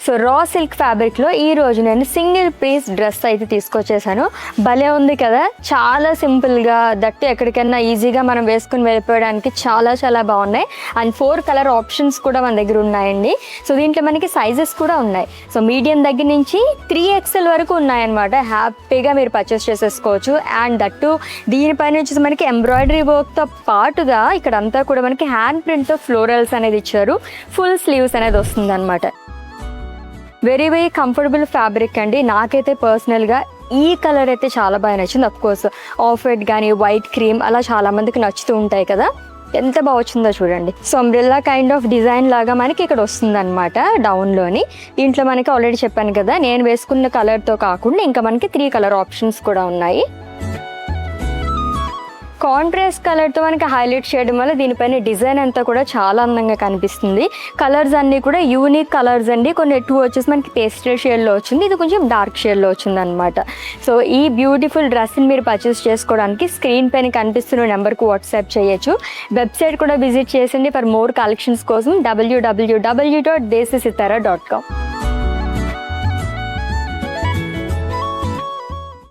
So raw silk ఫ్యాబ్రిక్లో ఈరోజు నేను సింగిల్ పీస్ డ్రెస్ అయితే తీసుకొచ్చేసాను. భలే ఉంది కదా, చాలా సింపుల్గా, దట్టు ఎక్కడికైనా ఈజీగా మనం వేసుకుని వెళ్ళిపోవడానికి చాలా చాలా బాగున్నాయి. అండ్ 4 కలర్ ఆప్షన్స్ కూడా మన దగ్గర ఉన్నాయండి. సో దీంట్లో మనకి సైజెస్ కూడా ఉన్నాయి. సో మీడియం దగ్గర నుంచి 3XL వరకు ఉన్నాయన్నమాట. హ్యాపీగా మీరు పర్చేస్ చేసేసుకోవచ్చు. అండ్ దట్టు దీనిపైన వచ్చేసి మనకి ఎంబ్రాయిడరీ వర్క్తో పాటుగా ఇక్కడ అంతా కూడా మనకి హ్యాండ్ ప్రింట్తో ఫ్లోరల్స్ అనేది ఇచ్చారు. ఫుల్ స్లీవ్స్ అనేది వస్తుంది అనమాట. వెరీ వెరీ కంఫర్టబుల్ ఫ్యాబ్రిక్ అండి. నాకైతే పర్సనల్గా ఈ కలర్ అయితే చాలా బాగా నచ్చింది. అఫ్కోర్స్ ఆఫ్ వైట్ కానీ వైట్ క్రీమ్ అలా చాలామందికి నచ్చుతూ ఉంటాయి కదా, ఎంత బాగా వచ్చిందో చూడండి. So umbrella kind of design లాగా మనకి ఇక్కడ వస్తుంది అనమాట డౌన్లోని. దీంట్లో మనకి ఆల్రెడీ చెప్పాను కదా, నేను వేసుకున్న కలర్తో కాకుండా ఇంకా మనకి 3 కలర్ ఆప్షన్స్ కూడా ఉన్నాయి. కాంట్రాస్ట్ కలర్తో మనకి హైలైట్ చేయడం వల్ల దీనిపైన డిజైన్ అంతా కూడా చాలా అందంగా కనిపిస్తుంది. కలర్స్ అన్నీ కూడా యూనిక్ కలర్స్ అండి. కొన్ని 2 వచ్చేసి మనకి పేస్టల్ షేడ్లో వచ్చింది, ఇది కొంచెం డార్క్ షేడ్లో వచ్చింది అనమాట. సో ఈ బ్యూటిఫుల్ డ్రెస్ని మీరు పర్చేస్ చేసుకోవడానికి స్క్రీన్ పైన కనిపిస్తున్న నెంబర్కి వాట్సాప్ చేయొచ్చు. వెబ్సైట్ కూడా విజిట్ చేసింది ఫర్ మోర్ కలెక్షన్స్ కోసం www.desisitara.com.